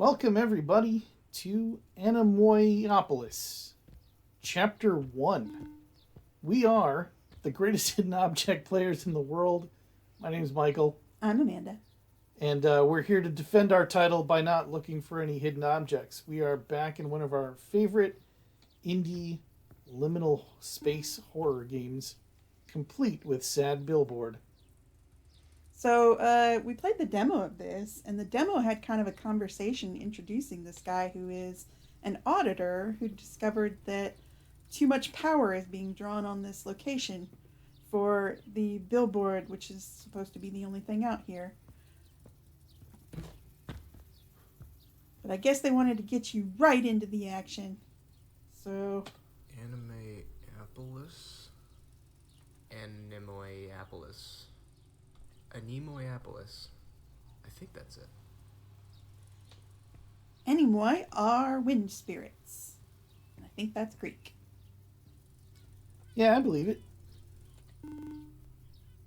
Welcome, everybody, to Anemoiapolis, Chapter 1. We are the greatest hidden object players in the world. My name's Michael. I'm Amanda. And we're here to defend our title by not looking for any hidden objects. We are back in one of our favorite indie liminal space horror games, complete with sad billboard. So we played the demo of this, and the demo had kind of a conversation introducing this guy who is an auditor who discovered that too much power is being drawn on this location for the billboard, which is supposed to be the only thing out here. But I guess they wanted to get you right into the action. So... Anemoiapolis? Anemoiapolis. I think that's it. Anemoi are wind spirits. And I think that's Greek. Yeah, I believe it.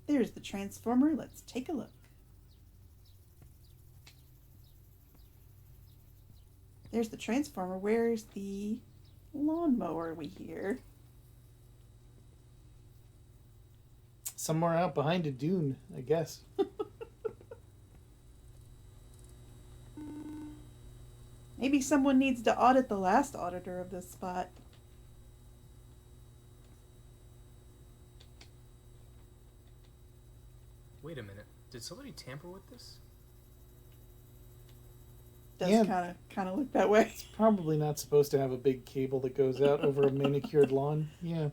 There's the transformer. Let's take a look. There's the transformer. Where's the lawnmower we hear? Somewhere out behind a dune, I guess. Maybe someone needs to audit the last auditor of this spot. Wait a minute. Did somebody tamper with this? Does Yeah. kind of look that way. It's probably not supposed to have a big cable that goes out over a manicured lawn. Yeah.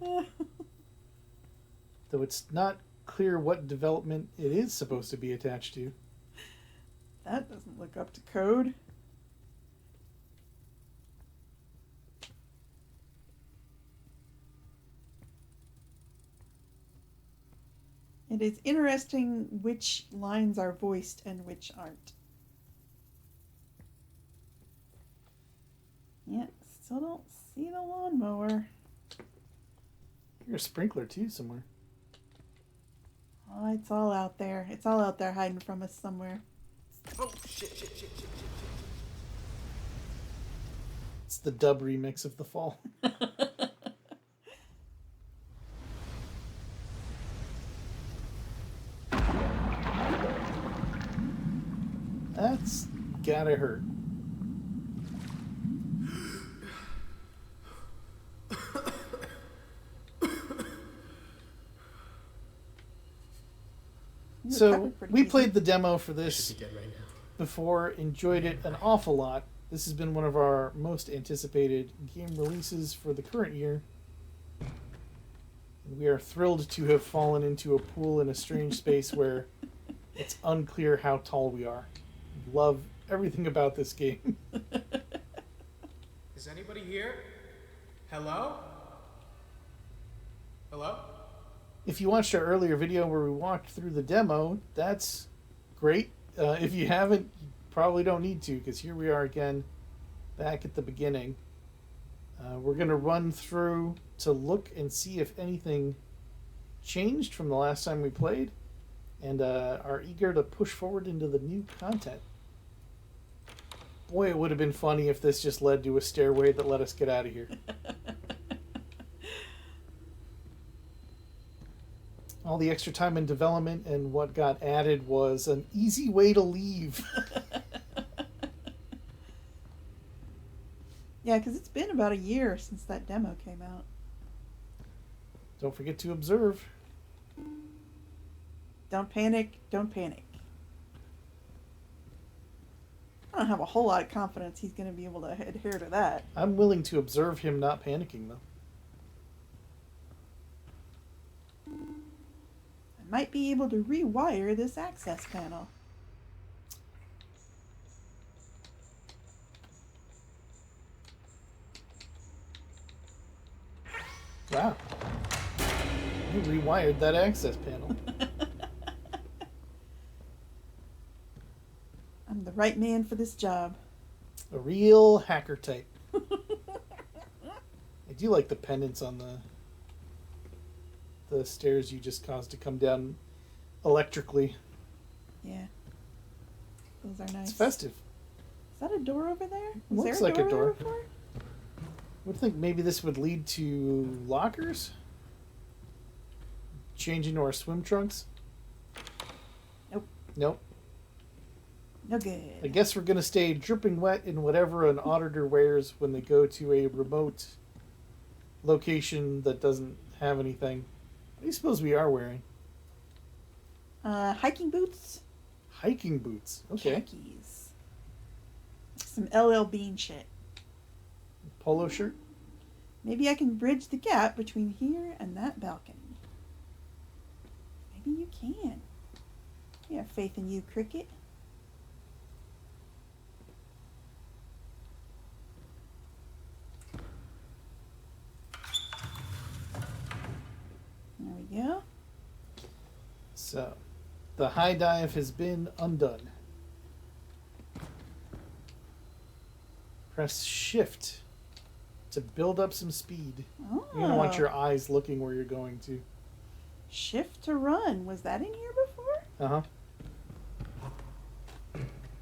Though it's not clear what development it is supposed to be attached to. That doesn't look up to code. It is interesting which lines are voiced and which aren't. Yeah, still don't see the lawnmower. Here's a sprinkler too somewhere. Oh, it's all out there. It's all out there hiding from us somewhere. Oh, shit. It's the dub remix of The Fall. That's gotta hurt. So we played the demo for I this should be dead right now. before, enjoyed it an awful lot. This has been one of our most anticipated game releases for the current year. We are thrilled to have fallen into a pool in a strange space where it's unclear how tall we are. Love everything about this game. Is anybody here? Hello? Hello? If you watched our earlier video where we walked through the demo, that's great. If you haven't, you probably don't need to, because here we are again, back at the beginning. We're going to run through to look and see if anything changed from the last time we played, and are eager to push forward into the new content. Boy, it would have been funny if this just led to a stairway that let us get out of here. All the extra time in development, and what got added was an easy way to leave. Yeah, because it's been about a year since that demo came out. Don't forget to observe. Don't panic, don't panic. I don't have a whole lot of confidence he's going to be able to adhere to that. I'm willing to observe him not panicking, though. I might be able to rewire this access panel. Wow. You rewired that access panel. I'm the right man for this job. A real hacker type. I do like the pendants on the stairs you just caused to come down electrically. Yeah. Those are nice. It's festive. that a door over there? Looks there like a door. there before? Would think maybe this would lead to lockers? Change into our swim trunks? Nope. Nope. No good. I guess we're going to stay dripping wet in whatever an auditor wears when they go to a remote location that doesn't have anything. What do you suppose we are wearing? Hiking boots. Hiking boots. Okay. Khakis. Some LL Bean shit. Polo shirt? Maybe I can bridge the gap between here and that balcony. Maybe you can. I have faith in you, Cricket. There we go. So, the high dive has been undone. Press shift to build up some speed. Oh. You're going to want your eyes looking where you're going to. Shift to run. Was that in here before? Uh-huh.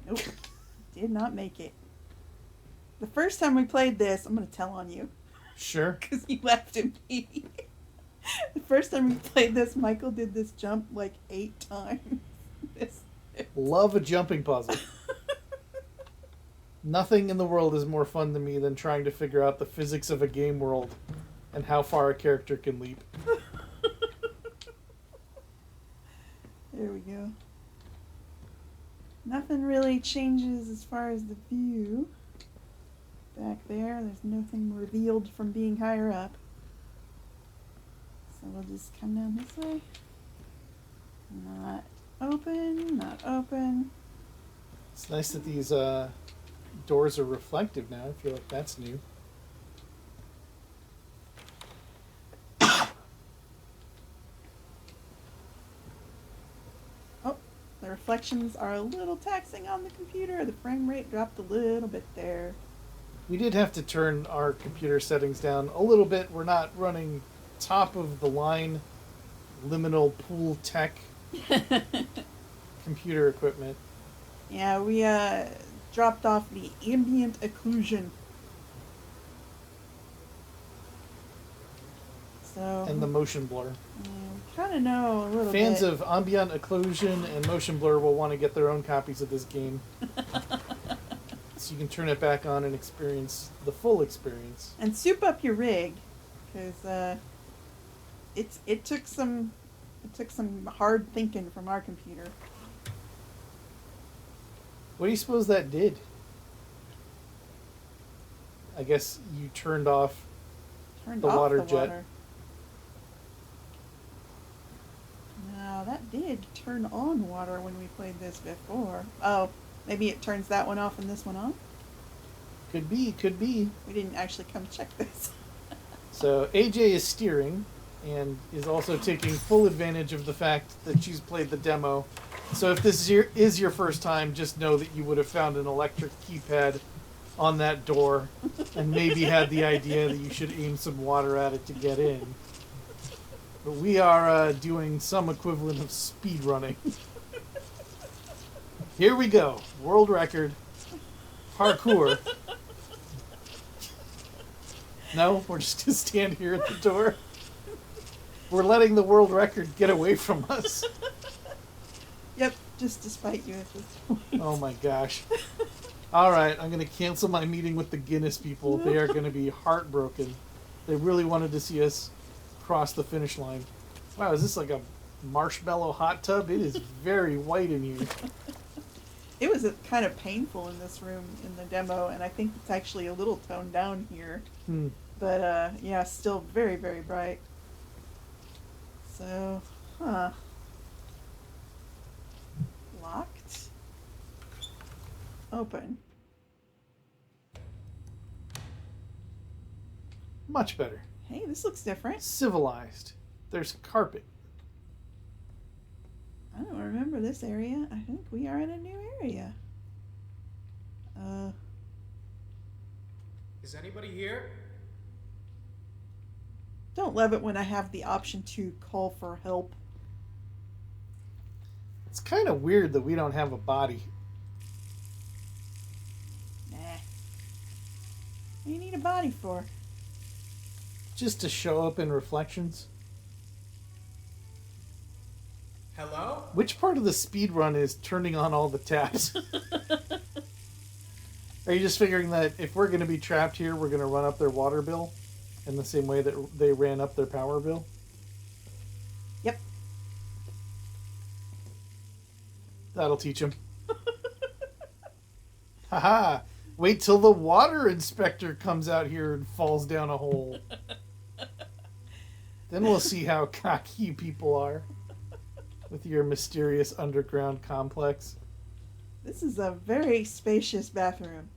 Nope. Did not make it. The first time we played this, I'm going to tell on you. Sure. Because you laughed at me. The first time we played this, Michael did this jump like 8 times. Love a jumping puzzle. Nothing in the world is more fun to me than trying to figure out the physics of a game world and how far a character can leap. There we go. Nothing really changes as far as the view. Back there's nothing revealed from being higher up. So we'll just come down this way. Not open, not open. It's nice that these doors are reflective now. I feel like that's new. Oh, the reflections are a little taxing on the computer. The frame rate dropped a little bit there. We did have to turn our computer settings down a little bit. We're not running top of the line liminal pool tech computer equipment. Yeah, we dropped off the ambient occlusion. So And the motion blur. we kind of know a little Fans bit. of ambient occlusion and motion blur will want to get their own copies of this game. So you can turn it back on and experience the full experience. And soup up your rig, because it took some hard thinking from our computer. What do you suppose that did? I guess you turned off Turned the off water the jet. water. No, that did turn on water when we played this before. Oh, maybe it turns that one off and this one on? Could be, could be. We didn't actually come check this. So AJ is steering and is also taking full advantage of the fact that she's played the demo. So if this is your first time, just know that you would have found an electric keypad on that door and maybe had the idea that you should aim some water at it to get in. But we are doing some equivalent of speed running. Here we go. World record. Parkour. No, we're just going to stand here at the door. We're letting the world record get away from us. Yep, just to spite you at this point. Oh my gosh. Alright, I'm going to cancel my meeting with the Guinness people. They are going to be heartbroken. They really wanted to see us cross the finish line. Wow, is this like a marshmallow hot tub? It is very white in here. It was kind of painful in this room in the demo, and I think it's actually a little toned down here. But, yeah, still very, very bright. So, locked. Open. Much better. Hey, this looks different. Civilized. There's carpet. I don't remember this area. I think we are in a new area. Is anybody here? Don't love it when I have the option to call for help. It's kind of weird that we don't have a body. What do you need a body for? Just to show up in reflections. Hello? Which part of the speed run is turning on all the taps? Are you just figuring that if we're going to be trapped here, we're going to run up their water bill in the same way that they ran up their power bill? Yep. That'll teach them. Haha! Wait till the water inspector comes out here and falls down a hole. Then we'll see how cocky you people are with your mysterious underground complex. This is a very spacious bathroom.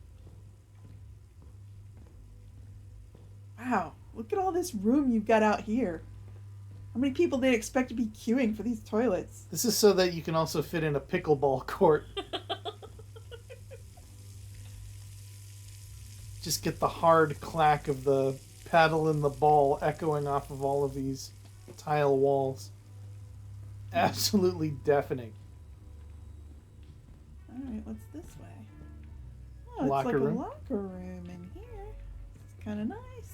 Wow, look at all this room you've got out here. How many people did expect to be queuing for these toilets? This is so that you can also fit in a pickleball court. Just get the hard clack of the paddle and the ball echoing off of all of these tile walls. Absolutely deafening. Alright, what's this way? Oh, it's Locker like room. a locker room in here. It's kind of nice.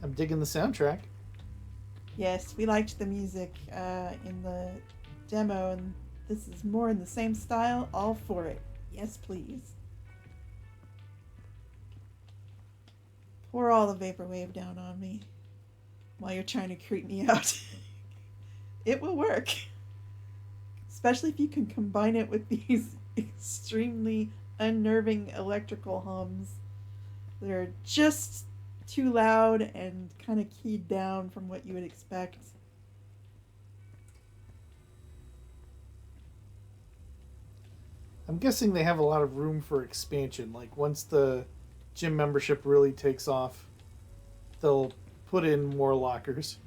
I'm digging the soundtrack. Yes, we liked the music in the demo, and this is more in the same style. All for it. Yes, please. Pour all the vaporwave down on me while you're trying to creep me out. It will work. Especially if you can combine it with these extremely unnerving electrical hums. They're just too loud and kind of keyed down from what you would expect. I'm guessing they have a lot of room for expansion. Like, once the gym membership really takes off, they'll put in more lockers.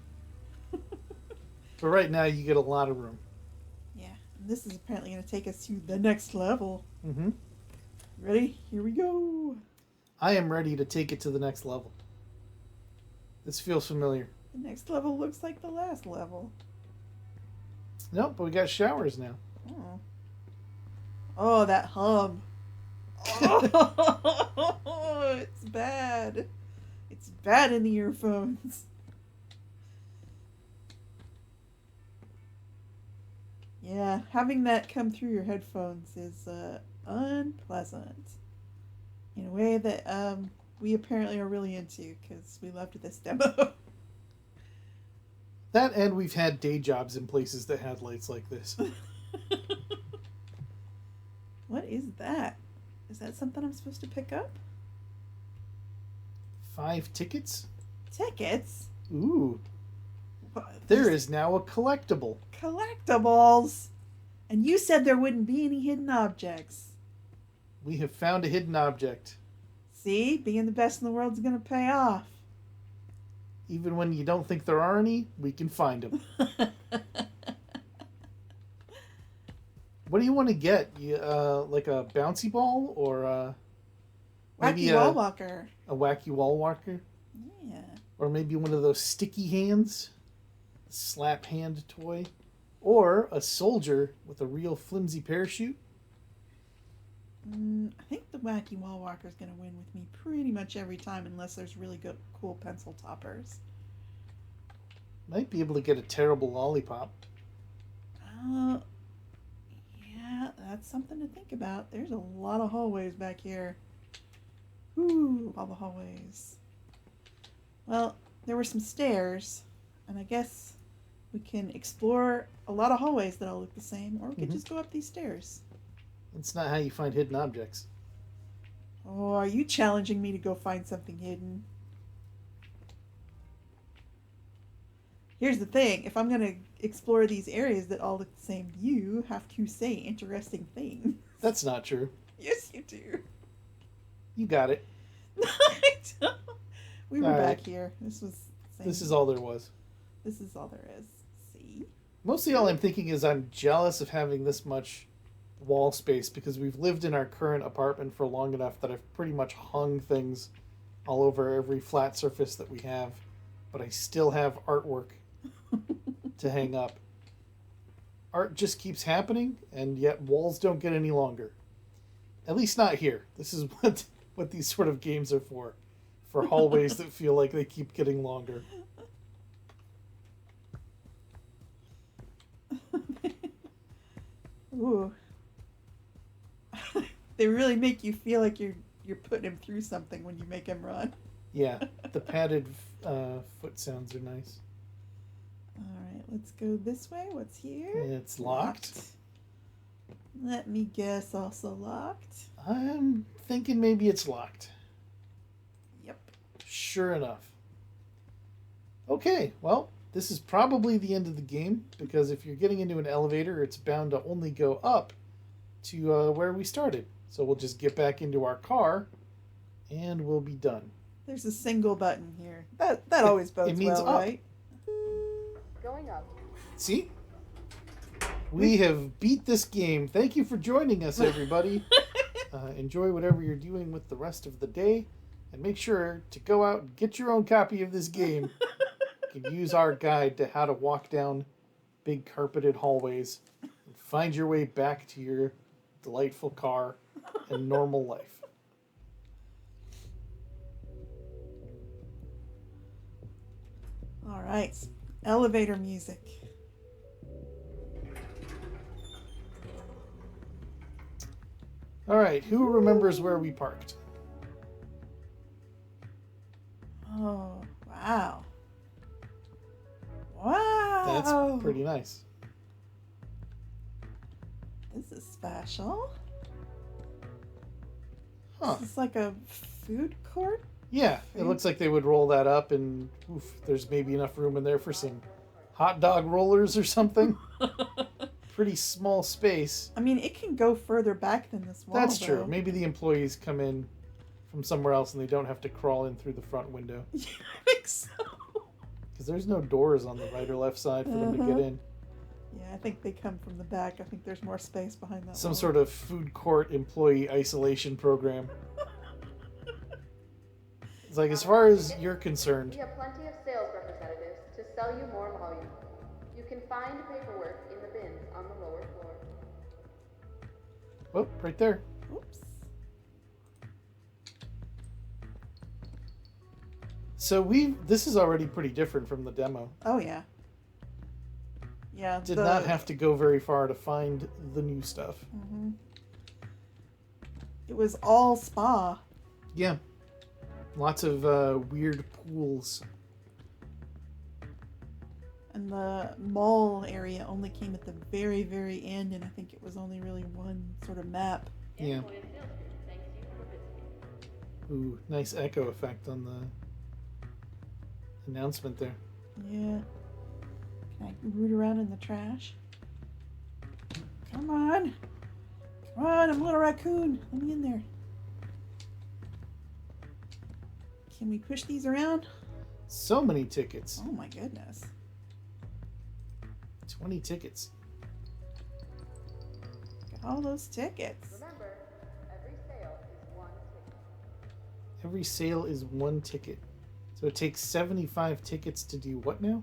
But right now, you get a lot of room. Yeah, and this is apparently going to take us to the next level. Mm-hmm. Ready? Here we go. I am ready to take it to the next level. This feels familiar. The next level looks like the last level. Nope, but we got showers now. Oh, oh that hum. Oh, it's bad. It's bad in the earphones. Yeah, having that come through your headphones is unpleasant. In a way that we apparently are really into because we loved this demo. That, and we've had day jobs in places that had lights like this. What is that? Is that something I'm supposed to pick up? 5 tickets? Tickets? Ooh. There is now a collectible. Collectibles! And you said there wouldn't be any hidden objects. We have found a hidden object. See? Being the best in the world is going to pay off. Even when you don't think there are any, we can find them. What do you want to get? You, like a bouncy ball or maybe Wacky wall walker. a wacky wall walker? Yeah. Or maybe one of those sticky hands? Slap hand toy? Or a soldier with a real flimsy parachute? I think the wacky wall walker is going to win with me pretty much every time unless there's really good, cool pencil toppers. Might be able to get a terrible lollipop. Yeah, that's something to think about. There's a lot of hallways back here. Ooh, all the hallways. Well, there were some stairs, and I guess we can explore a lot of hallways that all look the same, or we could just go up these stairs. That's not how you find hidden objects. Oh, are you challenging me to go find something hidden? Here's the thing. If I'm going to explore these areas that all look the same, you have to say interesting things. That's not true. Yes, you do. You got it. I don't. We were All back right. here. This was the same. This is all there was. This is all there is. See? Mostly all I'm thinking is I'm jealous of having this much wall space because we've lived in our current apartment for long enough that I've pretty much hung things all over every flat surface that we have, but I still have artwork to hang up. Art just keeps happening, and yet walls don't get any longer. At least not here. This is what what these sort of games are for hallways that feel like they keep getting longer. Ooh. They really make you feel like you're putting him through something when you make him run. Yeah, the padded foot sounds are nice. Alright, let's go this way. What's here? It's locked. Let me guess, also locked. I'm thinking maybe it's locked. Yep. Sure enough. Okay, well, this is probably the end of the game, because if you're getting into an elevator, it's bound to only go up to where we started. So we'll just get back into our car, and we'll be done. There's a single button here. That always bodes means well, up. right? Going up. See? We have beat this game. Thank you for joining us, everybody. Enjoy whatever you're doing with the rest of the day, and make sure to go out and get your own copy of this game. You can use our guide to how to walk down big carpeted hallways and find your way back to your delightful car and normal life. All right. Elevator music. All right, who remembers where we parked? Oh, wow. Wow. That's pretty nice. This is special. Huh. This is like a food court. Yeah, it looks like they would roll that up and oof, there's maybe enough room in there for some hot dog rollers or something. Pretty small space. I mean, it can go further back than this wall. That's true. though. Maybe the employees come in from somewhere else and they don't have to crawl in through the front window. Yeah, I think so. Because there's no doors on the right or left side for them to get in. Yeah, I think they come from the back. I think there's more space behind that Some wall. sort of food court employee isolation program. It's like, as far as you're concerned, We have plenty of sales representatives to sell you more volume. You can find paperwork in the bins on the lower floor. oh, right there. Oops. So this is already pretty different from the demo. Oh, yeah. Yeah. Did not have to go very far to find the new stuff. Mhm. It was all spa. Yeah. Lots of weird pools. And the mall area only came at the very, very end, and I think it was only really one sort of map. Yeah. Ooh, nice echo effect on the announcement there. Yeah. Can I root around in the trash? Come on. Come on, I'm a little raccoon. Let me in there. Can we push these around? So many tickets. Oh my goodness. 20 tickets. Got all those tickets. Remember, every sale is one ticket. Every sale is one ticket. So it takes 75 tickets to do what now?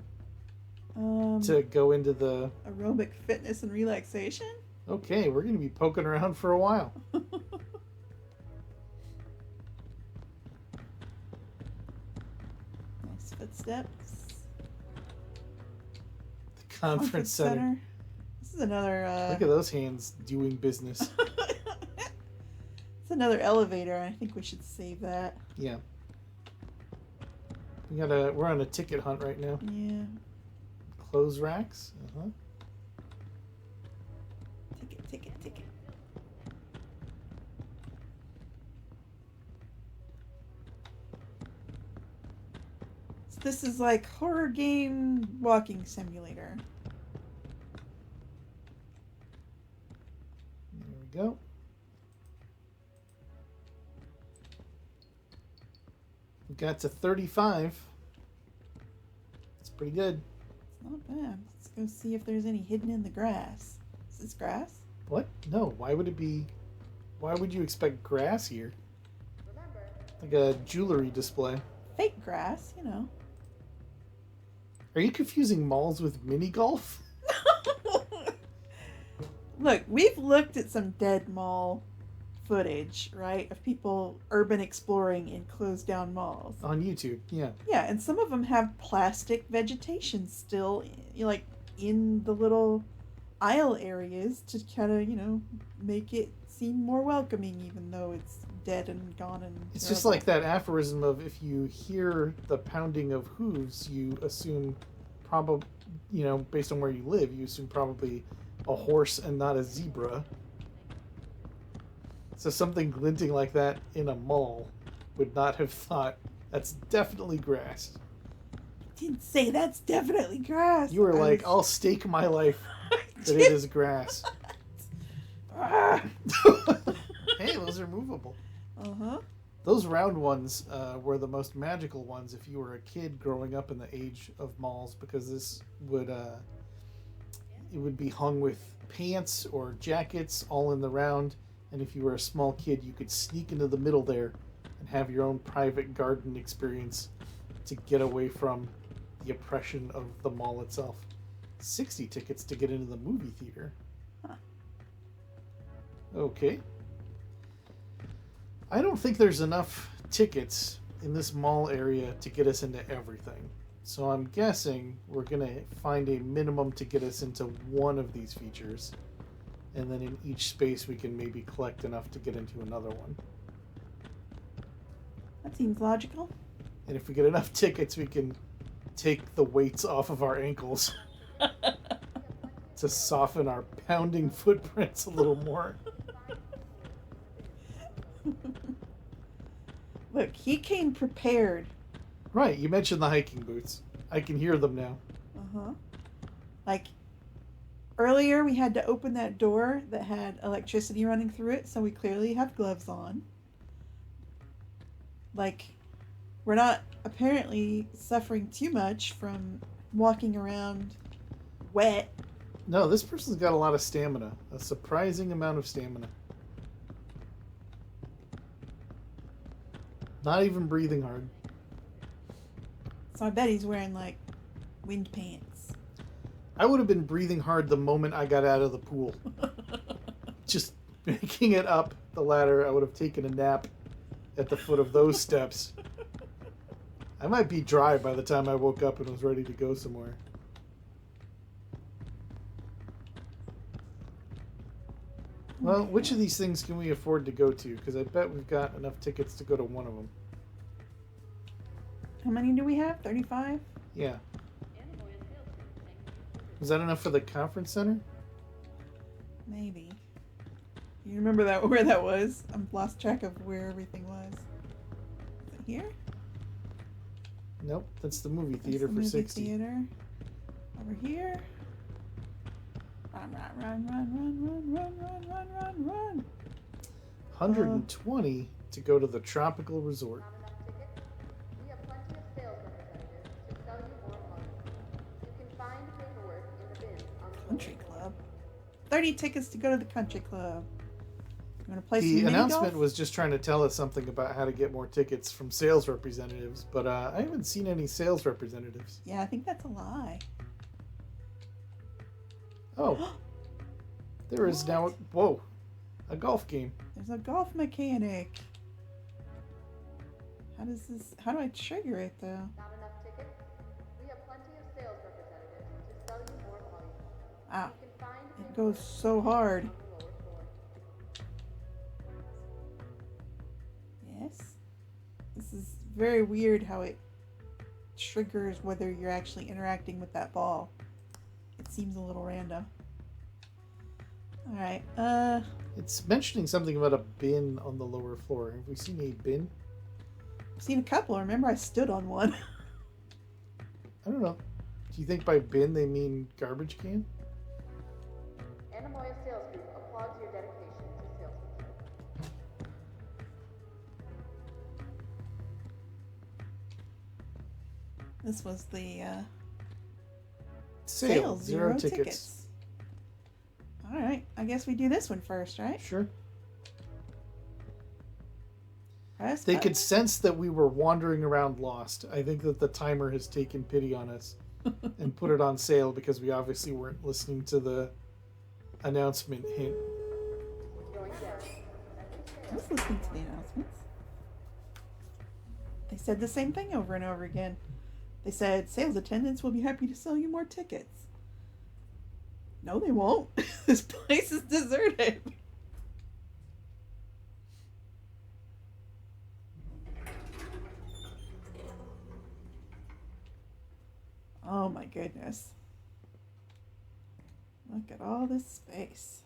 To go into the... Aerobic fitness and relaxation? Okay, we're going to be poking around for a while. Nice footsteps. The conference center. This is another Look at those hands doing business. it's another elevator. I think we should save that. Yeah. We're on a ticket hunt right now. Yeah. Clothes racks. Uh-huh. Ticket. So this is like horror game walking simulator. There we go. We got to 35. That's pretty good. It's not bad. Let's go see if there's any hidden in the grass. Is this grass? What? No, why would it be... Why would you expect grass here? Remember, Like a jewelry display. Fake grass, you know. Are you confusing malls with mini golf? Look, we've looked at some dead mall footage, right, of people urban exploring in closed down malls. On YouTube, yeah. Yeah, and some of them have plastic vegetation still, like in the little aisle areas to kind of, make it seem more welcoming, even though it's dead and gone and. It's just like that aphorism of if you hear the pounding of hooves, you assume probably, based on where you live, you assume probably a horse and not a zebra. So something glinting like that in a mall would not have thought, that's definitely grass. Didn't say that's definitely grass. You were like, I'll stake my life that it is grass. Hey, those are movable. Uh-huh. Those round ones were the most magical ones if you were a kid growing up in the age of malls, because this would it would be hung with pants or jackets all in the round, and if you were a small kid you could sneak into the middle there and have your own private garden experience to get away from the oppression of the mall itself. 60 tickets to get into the movie theater. Huh. Okay. I don't think there's enough tickets in this mall area to get us into everything. So I'm guessing we're going to find a minimum to get us into one of these features. And then in each space we can maybe collect enough to get into another one. That seems logical. And if we get enough tickets, we can take the weights off of our ankles to soften our pounding footprints a little more. Look, he came prepared. Right, you mentioned the hiking boots. I can hear them now. Uh-huh. Like, earlier we had to open that door that had electricity running through it, so we clearly have gloves on. Like, we're not apparently suffering too much from walking around wet. No, this person's got a lot of stamina. A surprising amount of stamina. Not even breathing hard. So I bet he's wearing, like, wind pants. I would have been breathing hard the moment I got out of the pool. Just making it up the ladder, I would have taken a nap at the foot of those steps. I might be dry by the time I woke up and was ready to go somewhere. Well, which of these things can we afford to go to? Because I bet we've got enough tickets to go to one of them. How many do we have? 35? Yeah. Was that enough for the conference center? Maybe. You remember that where that was? I've lost track of where everything was. Is it here? Nope, that's the movie That's theater the for movie 60. Theater. Over here. Run, run, run, run, run, run, run, run, run, run. 120 to go to the tropical resort. Not enough tickets? We have plenty of sales representatives to sell you more volume. You can find paperwork in the bins on the Country Club. 30 tickets to go to the country club. You want to play some The mini announcement golf? was just trying to tell us something about how to get more tickets from sales representatives, but I haven't seen any sales representatives. Yeah, I think that's a lie. Oh, there is now, whoa, a golf game. There's a golf mechanic. How do I trigger it though? Not enough tickets? We have plenty of sales representatives to sell you more volume. Ah, You can find it paperwork goes so hard. on the lower floor. Yes. This is very weird how it triggers whether you're actually interacting with that ball. It seems a little random. Alright, It's mentioning something about a bin on the lower floor. Have we seen a bin? I've seen a couple. Remember I stood on one. I don't know. Do you think by bin they mean garbage can? Anemoia Sales Group applauds your dedication to salesmanship. This was the Sale, zero tickets. Alright, I guess we do this one first, right? Sure. Press They button. could sense that we were wandering around lost. I think that the timer has taken pity on us and put it on sale because we obviously weren't listening to the announcement hint. Going down. Every listening to the announcements. They said the same thing over and over again. They said sales attendants will be happy to sell you more tickets. No, they won't. This place is deserted. Oh my goodness. Look at all this space.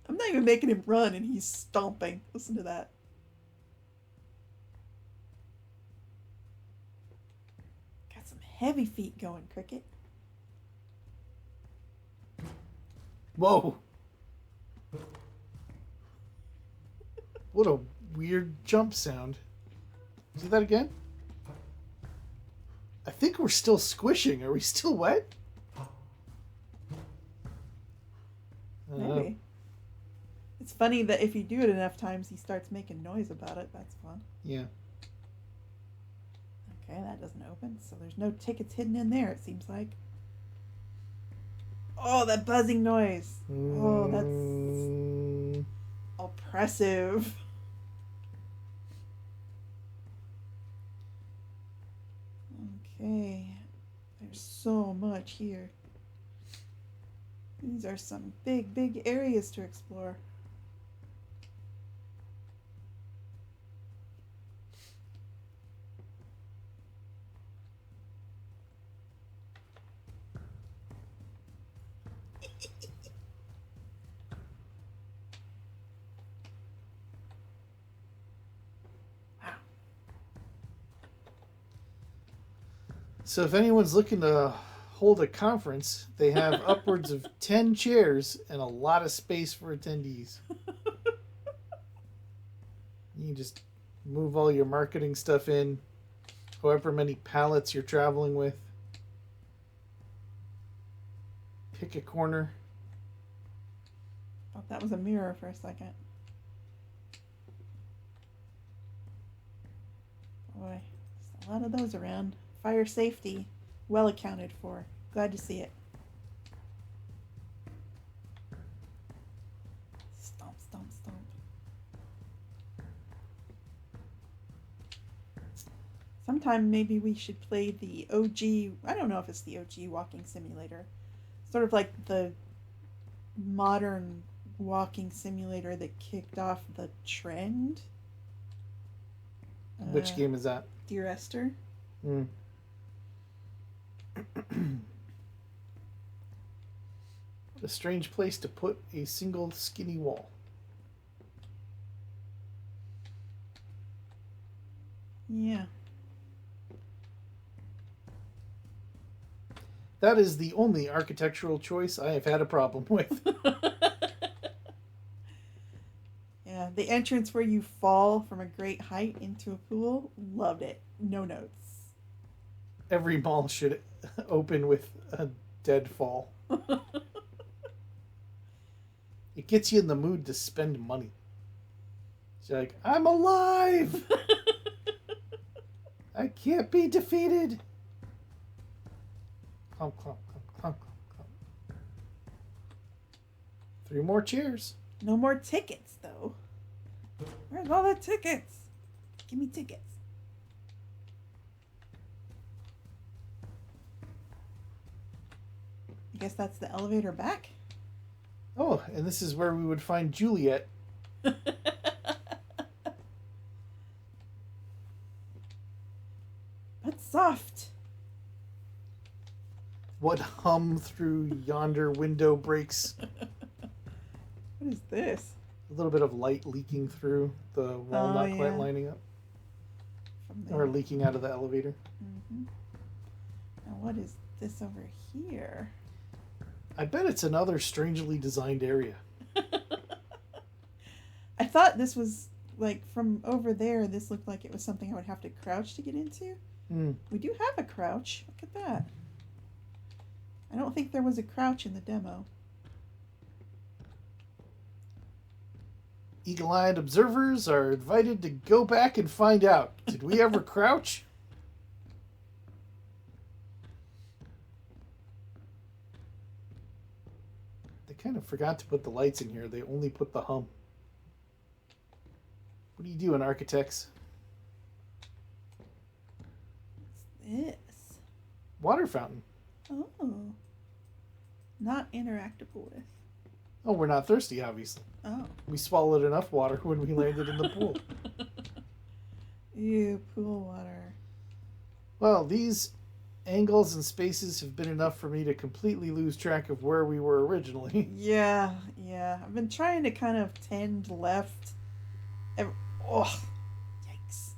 I'm not even making him run and he's stomping. Listen to that. Got some heavy feet going, Cricket. Whoa. What a weird jump sound. See that again? I think we're still squishing. Are we still wet? I don't know. Maybe. It's funny that if you do it enough times, he starts making noise about it. That's fun. Yeah. Okay, that doesn't open, so there's no tickets hidden in there, it seems like. Oh, that buzzing noise. Oh, that's oppressive. Okay, there's so much here. These are some big, big areas to explore. So if anyone's looking to hold a conference, they have upwards of 10 chairs and a lot of space for attendees. You can just move all your marketing stuff in, however many pallets you're traveling with. Pick a corner. Thought that was a mirror for a second. Boy, there's a lot of those around. Fire safety, well accounted for. Glad to see it. Stomp, stomp, stomp. Sometime maybe we should play the OG, I don't know if it's the OG walking simulator. Sort of like the modern walking simulator that kicked off the trend. Which game is that? Dear Esther. Mm. What a strange place to put a single skinny wall. Yeah. That is the only architectural choice I have had a problem with. Yeah, the entrance where you fall from a great height into a pool, loved it. No notes. Every mall should open with a dead fall. It gets you in the mood to spend money. It's like, I'm alive! I can't be defeated! Clomp, clomp, clomp, clomp, clomp, clomp. 3 more chairs. No more tickets, though. Where's all the tickets? Give me tickets. I guess that's the elevator back. Oh, and this is where we would find Juliet. That's soft. What hum through yonder window breaks? What is this? A little bit of light leaking through, the wall not quite yeah. lining up. From there. Or leaking out of the elevator. Mm-hmm. Now what is this over here? I bet it's another strangely designed area. I thought this was, like, from over there, this looked like it was something I would have to crouch to get into. Mm. We do have a crouch. Look at that. I don't think there was a crouch in the demo. Eagle-eyed observers are invited to go back and find out. Did we ever crouch? They kind of forgot to put the lights in here. They only put the hum. What are you doing, architects? This. Water fountain. Oh. Not interactable with. Oh, we're not thirsty, obviously. Oh. We swallowed enough water when we landed in the pool. Ew, pool water. Well, these angles and spaces have been enough for me to completely lose track of where we were originally. Yeah. I've been trying to kind of tend left. Oh, yikes.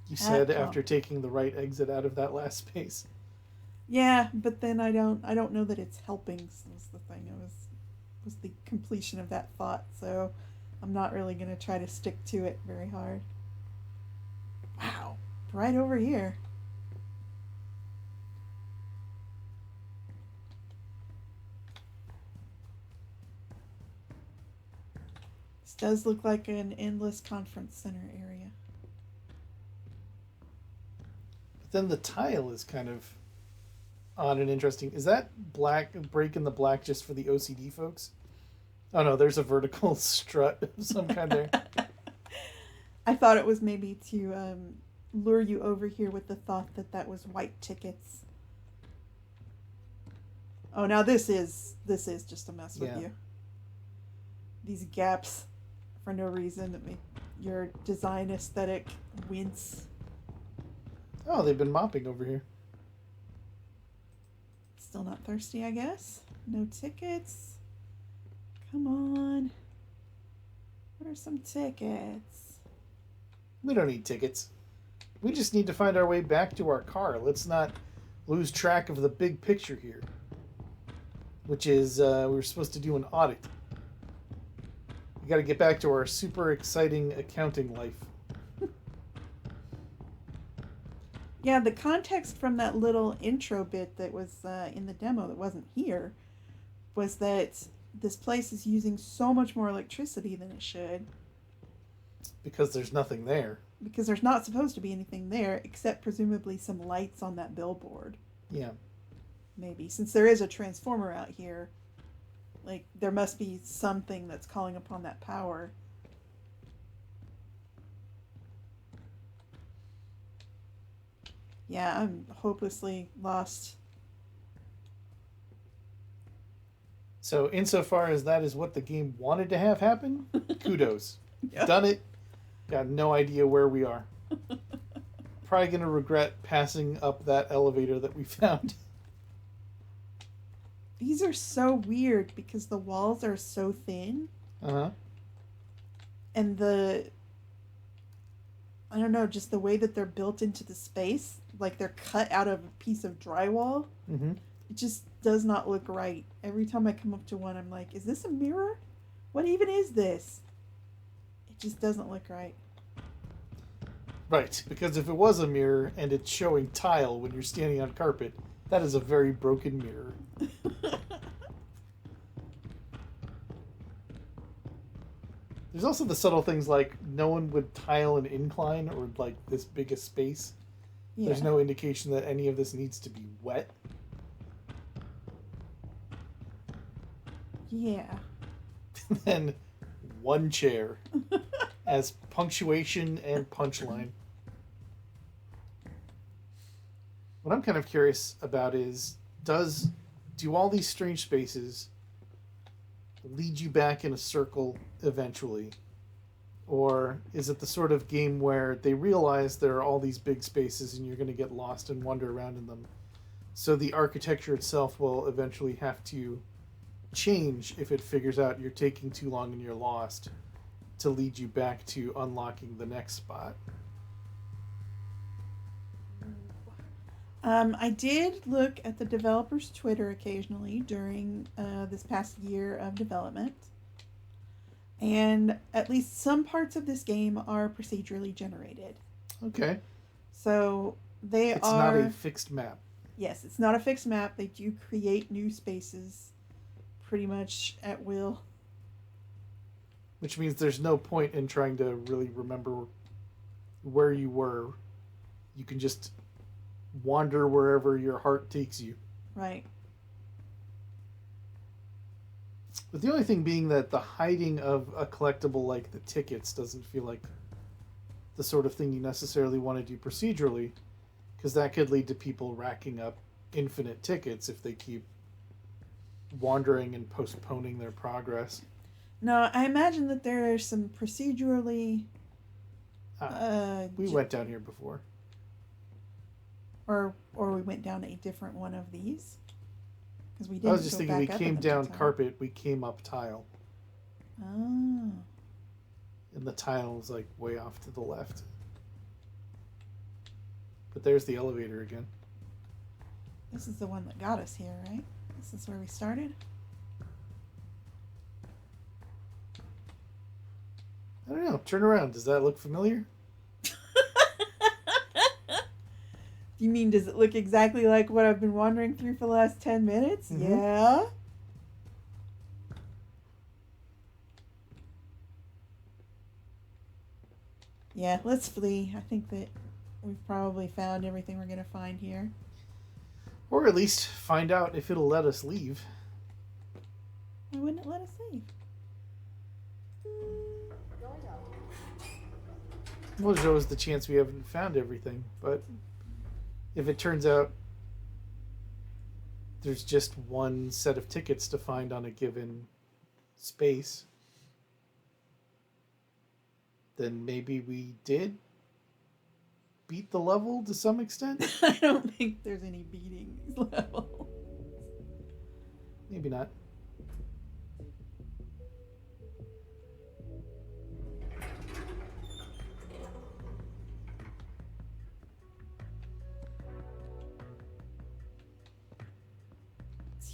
You said after taking the right exit out of that last space. Yeah, but then I don't know that it's helping. Was the thing. It was the completion of that thought. So I'm not really going to try to stick to it very hard. Wow, right over here. This does look like an endless conference center area. But then the tile is kind of odd and interesting. Is that black break in the black just for the OCD folks? Oh no, there's a vertical strut of some kind there. I thought it was maybe to lure you over here with the thought that was white tickets. Oh, now this is just a mess with you. These gaps for no reason that make your design aesthetic wince. Oh, they've been mopping over here. Still not thirsty, I guess. No tickets. Come on. What are some tickets? We don't need tickets. We just need to find our way back to our car. Let's not lose track of the big picture here. Which is, we're supposed to do an audit. We got to get back to our super exciting accounting life. Yeah, the context from that little intro bit that was in the demo that wasn't here was that this place is using so much more electricity than it should. Because there's nothing there. Because there's not supposed to be anything there except presumably some lights on that billboard. Yeah. Maybe. Since there is a transformer out here, like, there must be something that's calling upon that power. Yeah, I'm hopelessly lost. So insofar as that is what the game wanted to have happen, kudos. Yep. Done it. Got no idea where we are. Probably going to regret passing up that elevator that we found. These are so weird because the walls are so thin. Uh-huh. And I don't know, just the way that they're built into the space, like they're cut out of a piece of drywall. Mm-hmm. It just does not look right. Every time I come up to one, I'm like, is this a mirror? What even is this? It just doesn't look right. Right, because if it was a mirror and it's showing tile when you're standing on carpet, that is a very broken mirror. There's also the subtle things like no one would tile an incline or like this big a space. Yeah. There's no indication that any of this needs to be wet. Yeah. Then one chair as punctuation and punchline. What I'm kind of curious about is, do all these strange spaces lead you back in a circle eventually? Or is it the sort of game where they realize there are all these big spaces and you're going to get lost and wander around in them? So the architecture itself will eventually have to change if it figures out you're taking too long and you're lost to lead you back to unlocking the next spot. I did look at the developer's Twitter occasionally during this past year of development. And at least some parts of this game are procedurally generated. Okay. So It's not a fixed map. Yes, it's not a fixed map. They do create new spaces pretty much at will. Which means there's no point in trying to really remember where you were. You can just wander wherever your heart takes you. Right. But the only thing being that the hiding of a collectible like the tickets doesn't feel like the sort of thing you necessarily want to do procedurally, because that could lead to people racking up infinite tickets if they keep wandering and postponing their progress. No, I imagine that there are some procedurally... We went down here before. Or we went down a different one of these. Because we didn't. I was just thinking we came down carpet, we came up tile. Oh. And the tile was like way off to the left. But there's the elevator again. This is the one that got us here, right? This is where we started? I don't know. Turn around. Does that look familiar? You mean, does it look exactly like what I've been wandering through for the last 10 minutes? Mm-hmm. Yeah. Yeah, let's flee. I think that we've probably found everything we're going to find here. Or at least find out if it'll let us leave. Why wouldn't it let us leave? Going up. Well, there's always the chance we haven't found everything, but if it turns out there's just one set of tickets to find on a given space, then maybe we did beat the level to some extent? I don't think there's any beating these levels. Maybe not.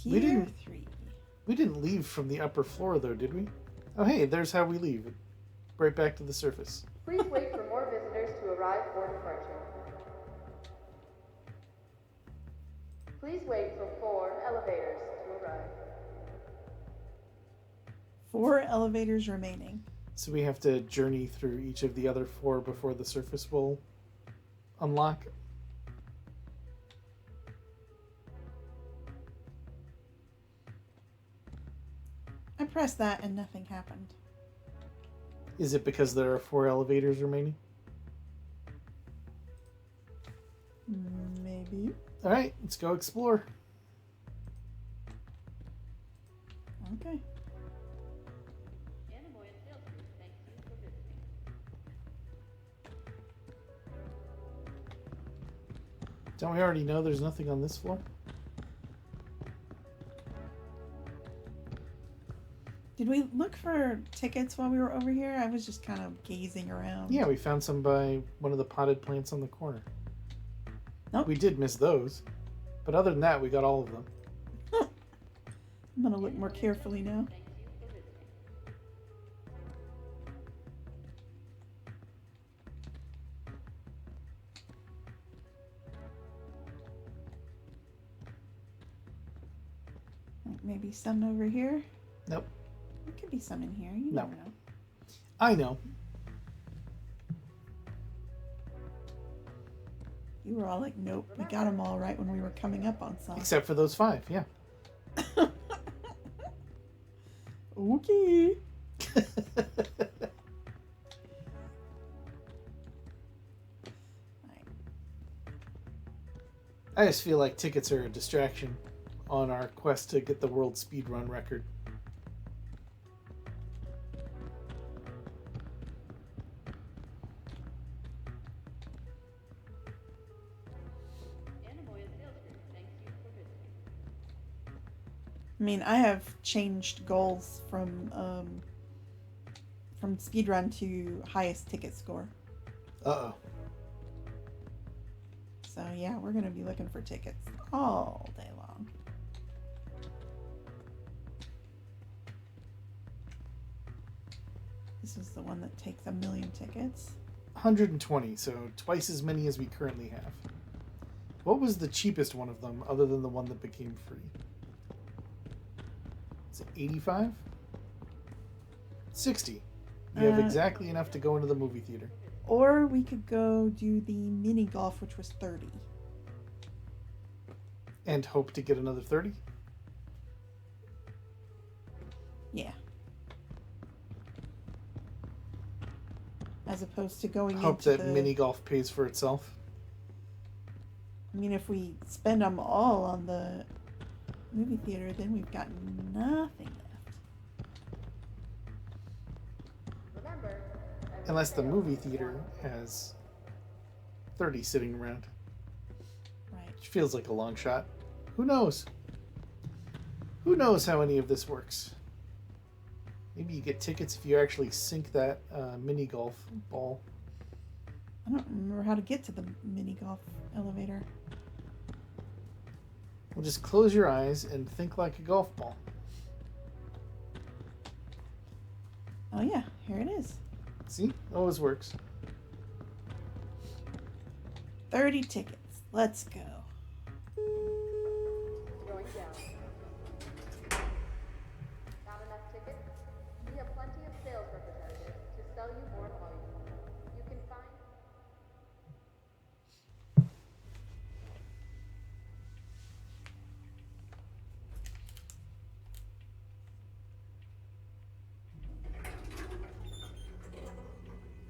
We Tier didn't- 3. We didn't leave from the upper floor, though, did we? Oh, hey, there's how we leave. Right back to the surface. Please wait for more visitors to arrive for departure. Please wait for 4 elevators to arrive. 4 elevators remaining. So we have to journey through each of the other 4 before the surface will unlock. I pressed that and nothing happened. Is it because there are 4 elevators remaining? Maybe. All right, let's go explore. Okay. Anemoiapolis, thank you for visiting. Don't we already know there's nothing on this floor? Did we look for tickets while we were over here? I was just kind of gazing around. Yeah, we found some by one of the potted plants on the corner. Nope. We did miss those. But other than that, we got all of them. I'm going to look more carefully now. Thank you for visiting. Maybe some over here. Nope. There could be some in here. You No. never know. I know. You were all like, nope, we got them all right when we were coming up on some. Except for those 5, yeah. Okay. I just feel like tickets are a distraction on our quest to get the world speedrun record. Anemoiapolis, thank you for visiting. I mean, I have changed goals from speedrun to highest ticket score. Uh-oh. So yeah, we're gonna be looking for tickets all day long. This is the one that takes 1,000,000 tickets. 120, so twice as many as we currently have. What was the cheapest one of them, other than the one that became free? Is it 85? 60. You have exactly enough to go into the movie theater. Or we could go do the mini golf, which was 30. And hope to get another 30? opposed to going Hope into that the mini golf pays for itself. I mean, if we spend them all on the movie theater, then we've got nothing left. Remember, every Unless the sale movie is theater one. has 30 sitting around. Right. Which feels like a long shot. Who knows? Who knows how any of this works? Maybe you get tickets if you actually sink that mini golf ball. I don't remember how to get to the mini golf elevator. Well, just close your eyes and think like a golf ball. Oh yeah, here it is. See? Always works. 30 tickets. Let's go. Going down. Not enough tickets? We have plenty of sales representatives to sell you more volume. You can find...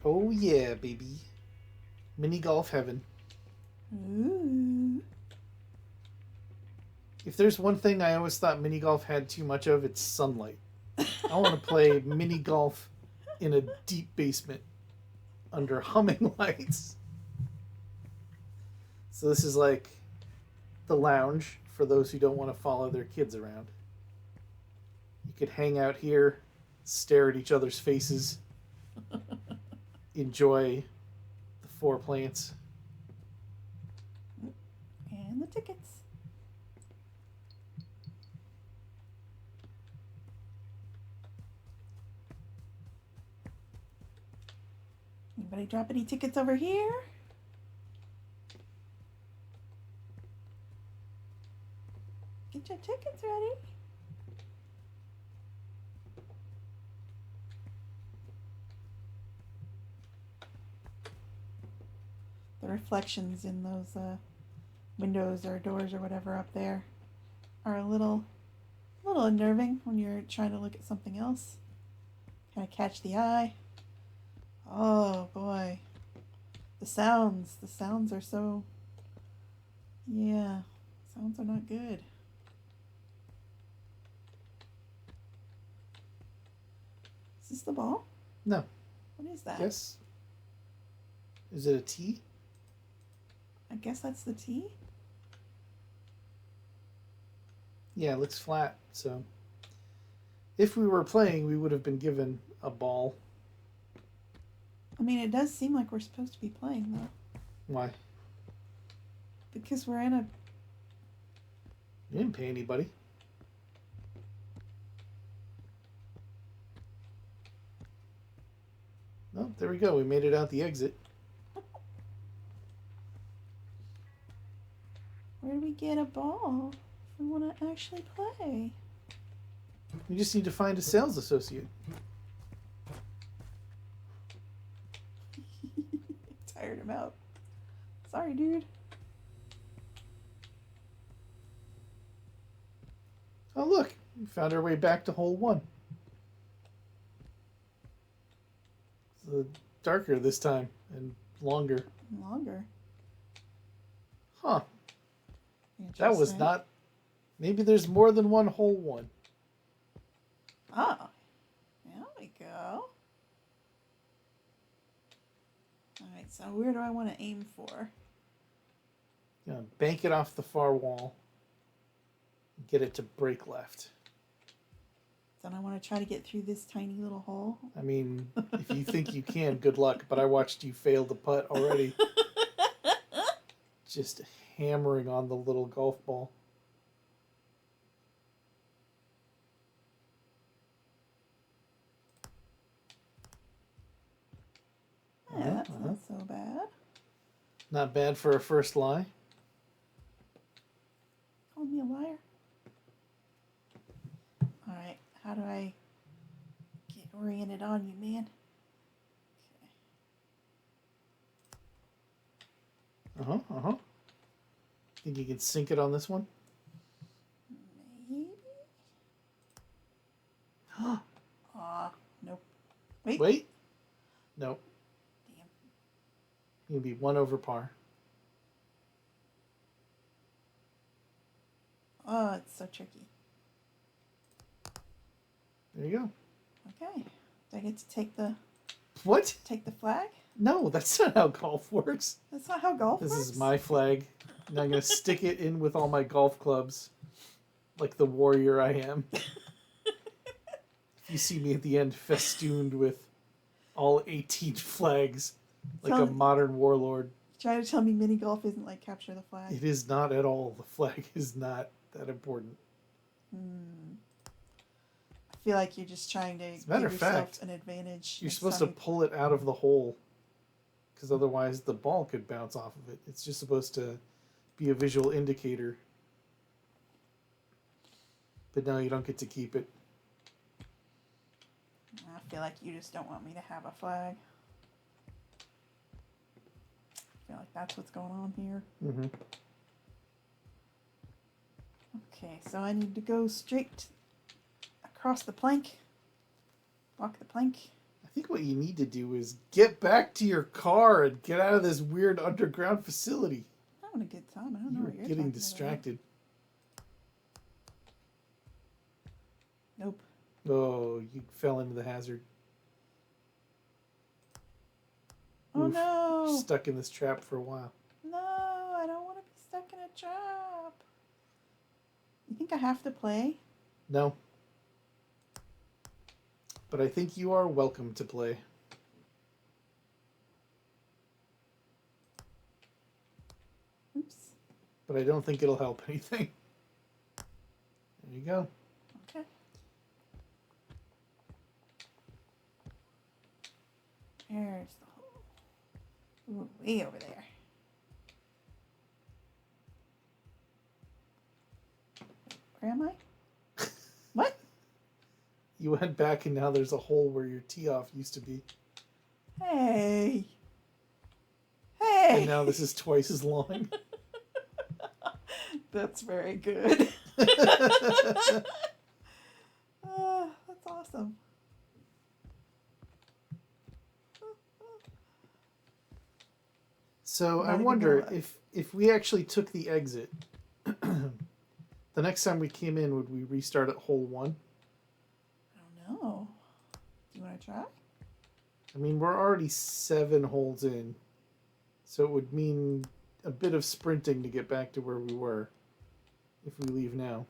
Oh yeah, baby. Mini golf heaven. Ooh. If there's one thing I always thought mini golf had too much of, it's sunlight. I want to play mini golf in a deep basement under humming lights. So this is like the lounge for those who don't want to follow their kids around. You could hang out here, stare at each other's faces, enjoy the four plants. And the tickets. Anybody drop any tickets over here? Get your tickets ready. The reflections in those windows or doors or whatever up there are a little unnerving when you're trying to look at something else. Kind of catch the eye. Oh boy. The sounds are so, yeah, sounds are not good. Is this the ball? No. What is that? Yes. Is it a T? I guess that's the T. Yeah, it looks flat. So if we were playing, we would have been given a ball. I mean, it does seem like we're supposed to be playing though. Why? Because we're in a... You didn't pay anybody. Oh, there we go. We made it out the exit. Where do we get a ball if we want to actually play? We just need to find a sales associate. Tired him out. Sorry, dude. Oh, look. We found our way back to hole 1. It's darker this time and longer. Longer. Huh. That was Interesting. not... Maybe there's more than one hole 1. Oh. There we go. Alright, so where do I want to aim for? Bank it off the far wall. Get it to break left. Then I want to try to get through this tiny little hole. I mean, if you think you can, good luck. But I watched you fail the putt already. Just hammering on the little golf ball. Yeah, that's not so bad. Not bad for a first lie. Call me a liar. Alright, how do I get oriented on you, man? Okay. Think you can sink it on this one? Maybe? Aw, nope. Wait. Wait. Nope. Damn. can be 1 over par. Oh, it's so tricky. There you go. Okay. Do I get to take the What? flag? No, that's not how golf works. That's not how golf This works? is my flag. And I'm going to stick it in with all my golf clubs. Like the warrior I am. If you see me at the end festooned with all 18 flags. Like a modern warlord. Try to tell me mini golf isn't like capture the flag. It is not at all. The flag is not that important. I feel like you're just trying to As a matter give of yourself fact, an advantage. You're next supposed to time pull it out of the hole. Because otherwise the ball could bounce off of it. It's just supposed to be a visual indicator. But no, you don't get to keep it. I feel like you just don't want me to have a flag. I feel like that's what's going on here. Mm-hmm. Okay, so I need to go straight across the plank. Walk the plank. I think what you need to do is get back to your car and get out of this weird underground facility. I'm having a good time. I don't know You're what you're getting talking distracted. About. Nope. Oh, you fell into the hazard. Oh Oof. no! You're stuck in this trap for a while. No, I don't want to be stuck in a trap. You think I have to play? No. But I think you are welcome to play. Oops. But I don't think it'll help anything. There you go. Okay. There's the hole. Ooh, way over there. Where am I? What? You went back and now there's a hole where your tee off used to be. Hey. Hey. And now this is twice as long. That's very good. That's awesome. So Not I even wonder gonna- if we actually took the exit, the next time we came in, would we restart at hole 1? I don't know. Do you want to try? I mean, we're already 7 holes in, so it would mean a bit of sprinting to get back to where we were if we leave now.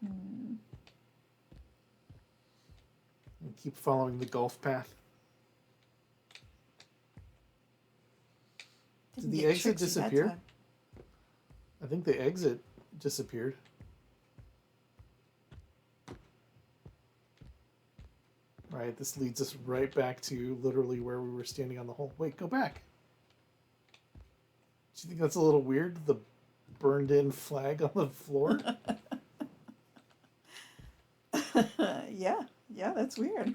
Hmm. And keep following the golf path. Did Didn't the get exit tricksy that disappear? time. I think the exit disappeared. Right, this leads us right back to literally where we were standing on the hole. Wait, go back. Do you think that's a little weird? The burned in flag on the floor? Yeah, that's weird.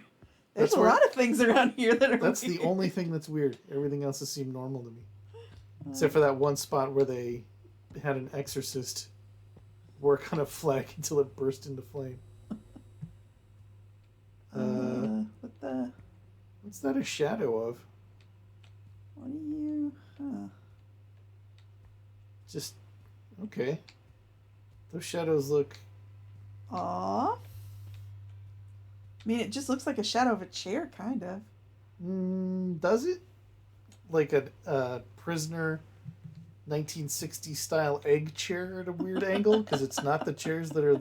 There's That's a where- lot of things around here that are That's weird. the only thing that's weird. Everything else has seemed normal to me. Except for that one spot where they had an exorcist work on a flag until it burst into flame. What the? What's that a shadow of? What are you? Huh. Just, okay. Those shadows look... Off? I mean, it just looks like a shadow of a chair, kind of. Does it? Like a prisoner 1960s style egg chair at a weird angle? Because it's not the chairs that are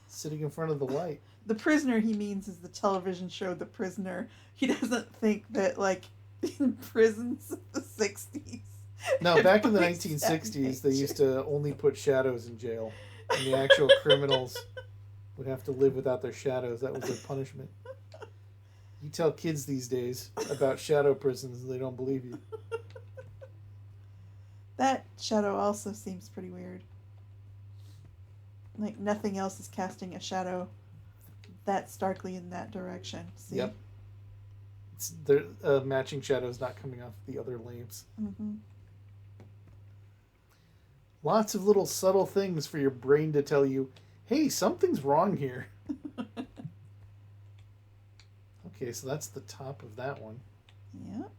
sitting in front of the light. The Prisoner he means is the television show The Prisoner. He doesn't think that, like, in prisons of the 60s. No, back in the everybody's 1960s, they having used to only put shadows in jail. And the actual criminals would have to live without their shadows. That was their punishment. You tell kids these days about shadow prisons, they don't believe you. That shadow also seems pretty weird. Like, nothing else is casting a shadow that starkly in that direction. See? Yep. Matching shadows not coming off the other lamps. Mm-hmm. Lots of little subtle things for your brain to tell you, hey, something's wrong here. Okay, so that's the top of that one. Yep.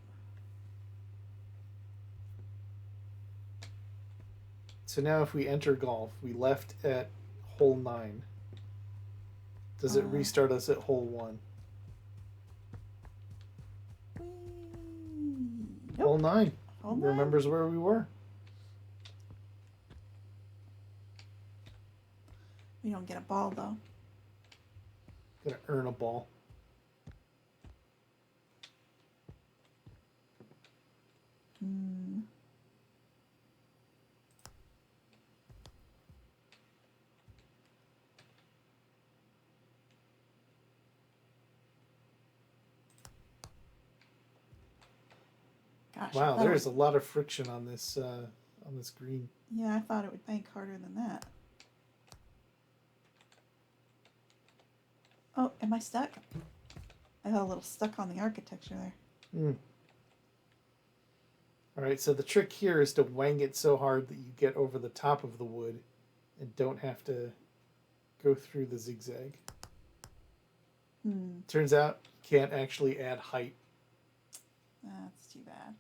So now if we enter golf, we left at hole 9. Does it restart us at hole 1? Nope. Hole 9. Hole 9. Remembers where we were. We don't get a ball though. Gonna earn a ball. Gosh, Wow, there's a lot of friction on this green. Yeah, I thought it would bank harder than that. Oh, am I stuck? I got a little stuck on the architecture there. Alright, so the trick here is to wang it so hard that you get over the top of the wood and don't have to go through the zigzag. Turns out you can't actually add height. That's too bad.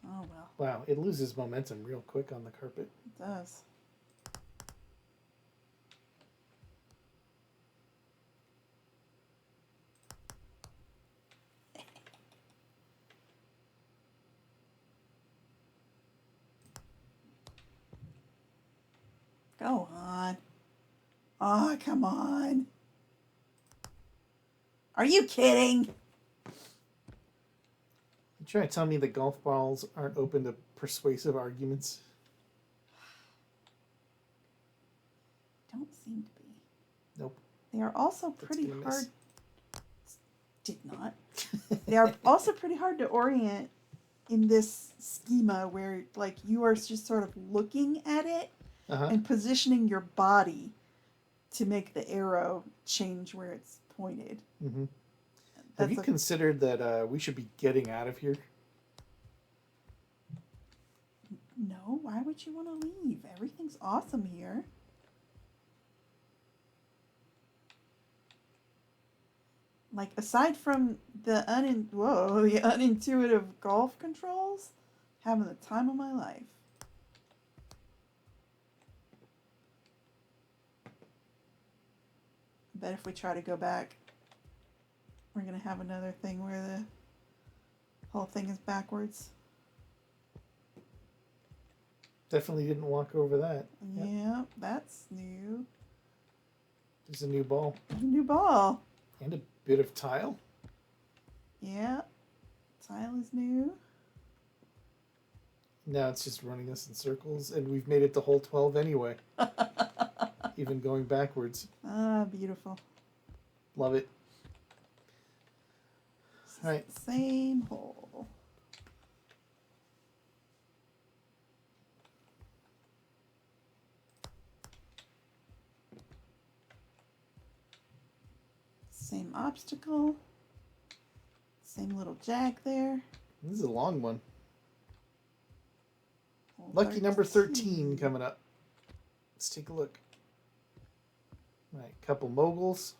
Oh well. Wow, it loses momentum real quick on the carpet. It does. Go on. Oh, come on. Are you kidding? You trying to tell me the golf balls aren't open to persuasive arguments? Don't seem to be. Nope. They are also pretty gonna hard. miss. Did not. They are also pretty hard to orient in this schema where, like, you are just sort of looking at it and positioning your body to make the arrow change where it's pointed. Mm-hmm. Have you considered that we should be getting out of here? No, why would you want to leave? Everything's awesome here. Like, aside from the unintuitive golf controls, having the time of my life. I bet if we try to go back, we're going to have another thing where the whole thing is backwards. Definitely didn't walk over that. Yeah, that's new. There's a new ball. There's a new ball. And a bit of tile. Yeah, tile is new. Now it's just running us in circles, and we've made it to hole 12 anyway. Even going backwards. Ah, beautiful. Love it. All right. Same hole. Same obstacle. Same little jack there. This is a long one. Hole Lucky number 13 coming up. Let's take a look. All right, couple moguls.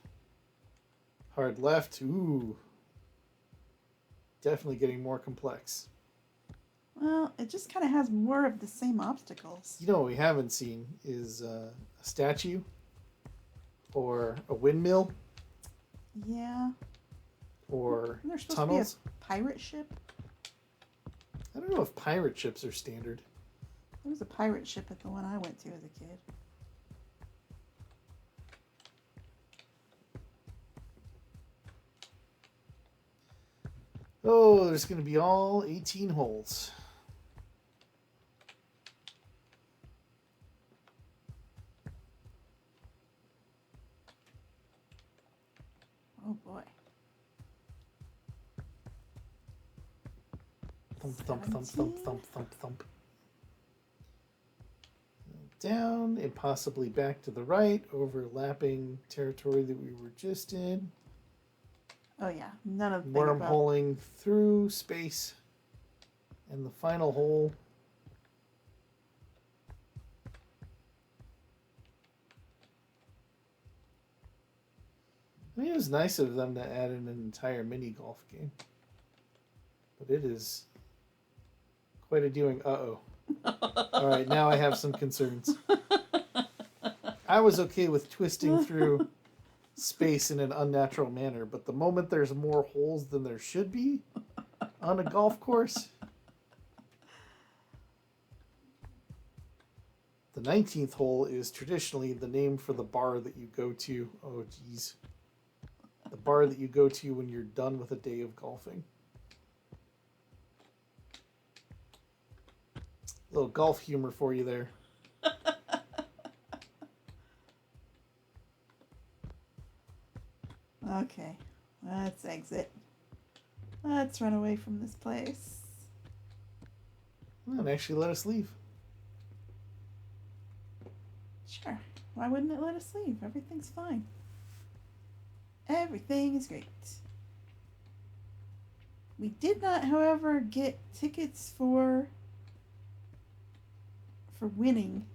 Hard left. Ooh. Definitely getting more complex. Well, it just kind of has more of the same obstacles. You know what we haven't seen is a statue or a windmill Yeah. or There's supposed tunnels. to be a pirate ship. I don't know if pirate ships are standard. There was a pirate ship at the one I went to as a kid. Oh, there's going to be all 18 holes. Oh boy. Thump, thump, thump, thump, thump, thump, thump. Down and possibly back to the right, overlapping territory that we were just in. Oh yeah, none of the thing about Wormholing through space. And the final hole. I mean, it was nice of them to add in an entire mini golf game. But it is quite a doing. Uh-oh. All right, now I have some concerns. I was okay with twisting through space in an unnatural manner, but the moment there's more holes than there should be on a golf course... The 19th hole is traditionally the name for the bar that you go to. Oh, geez. The bar that you go to when you're done with a day of golfing. Little golf humor for you there. Okay, let's exit. Let's run away from this place. And actually let us leave. Sure. Why wouldn't it let us leave? Everything's fine. Everything is great. We did not, however, get tickets for winning,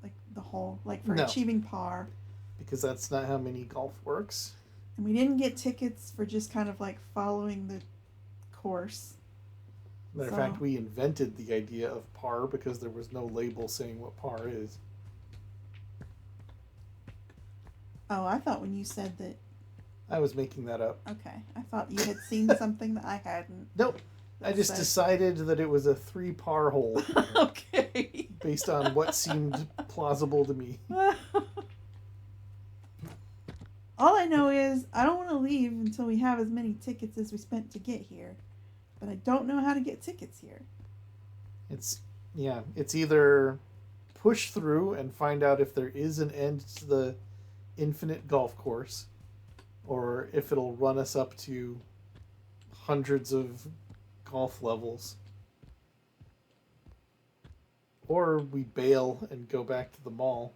like the hole, like for achieving par. Because that's not how mini golf works. And we didn't get tickets for just kind of like following the course. Matter of fact, we invented the idea of par because there was no label saying what par is. Oh, I thought when you said that. I was making that up. Okay, I thought you had seen something that I hadn't. Nope. I just decided that it was a 3-par hole. Okay. Based on what seemed plausible to me. All I know is I don't want to leave until we have as many tickets as we spent to get here. But I don't know how to get tickets here. It's either push through and find out if there is an end to the infinite golf course, or if it'll run us up to hundreds of golf levels, or we bail and go back to the mall.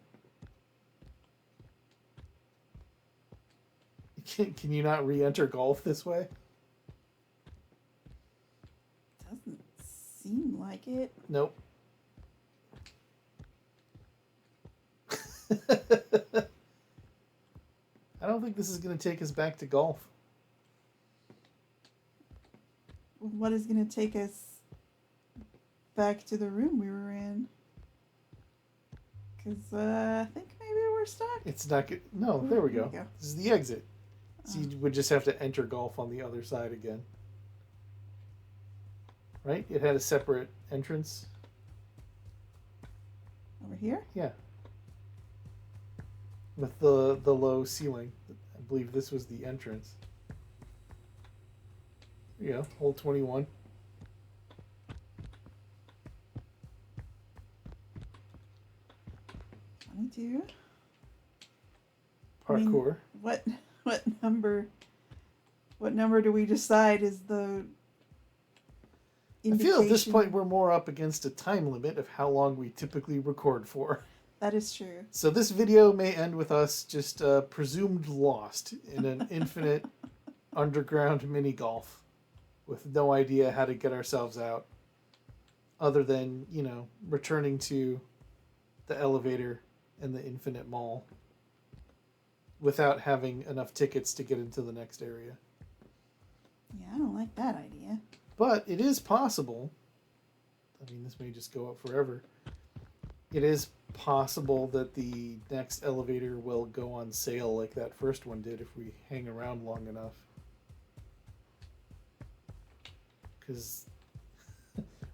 Can you not re-enter golf this way? Doesn't seem like it. Nope. I don't think this is going to take us back to golf. What is going to take us back to the room we were in? Because I think maybe we're stuck. It's not good. No, there we go. There we go. This is the exit. So you would just have to enter golf on the other side again. Right? It had a separate entrance. Over here? Yeah. With the low ceiling. I believe this was the entrance. There you go. Hole 21. Parkour. What number do we decide is the I feel at this point we're more up against a time limit of how long we typically record for. That is true. So this video may end with us just presumed lost in an infinite underground mini golf with no idea how to get ourselves out other than, returning to the elevator and the infinite mall without having enough tickets to get into the next area. Yeah, I don't like that idea. But it is possible. I mean, this may just go up forever. It is possible that the next elevator will go on sale like that first one did if we hang around long enough. Because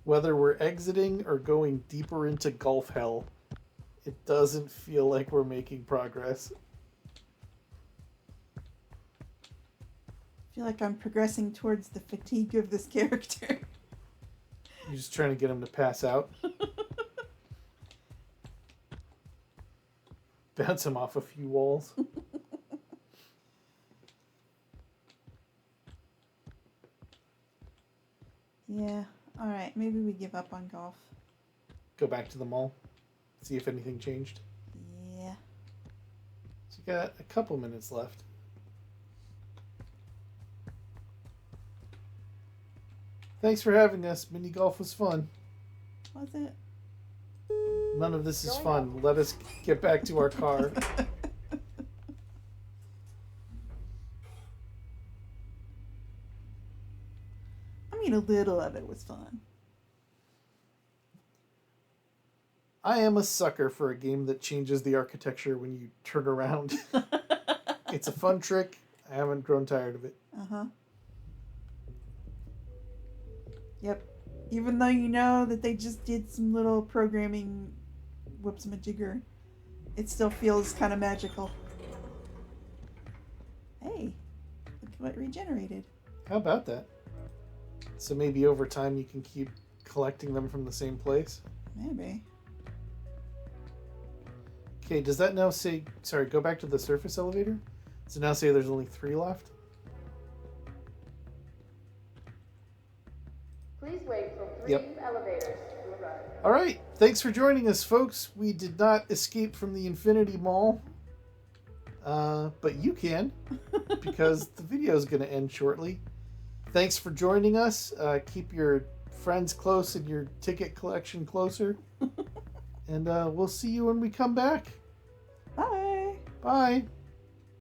whether we're exiting or going deeper into golf hell, it doesn't feel like we're making progress. I feel like I'm progressing towards the fatigue of this character. You're just trying to get him to pass out. Bounce him off a few walls. Yeah. All right. Maybe we give up on golf. Go back to the mall. See if anything changed. Yeah. So you got a couple minutes left. Thanks for having us. Mini golf was fun. Was it? None of this is fun. Let us get back to our car. mean, a little of it was fun. I am a sucker for a game that changes the architecture when you turn around. It's a fun trick. I haven't grown tired of it. Uh-huh. Yep. Even though you know that they just did some little programming whoops-majigger, it still feels kind of magical. Hey, look what regenerated. How about that? So maybe over time you can keep collecting them from the same place? Maybe. Okay, does that now say... Sorry, go back to the surface elevator? Does it now say there's only 3 left? Please wait for 3 Yep. elevators to arrive. All right, thanks for joining us, folks. We did not escape from the Infinity Mall. But you can, because the video is going to end shortly. Thanks for joining us. Keep your friends close and your ticket collection closer. And we'll see you when we come back. Bye. Bye.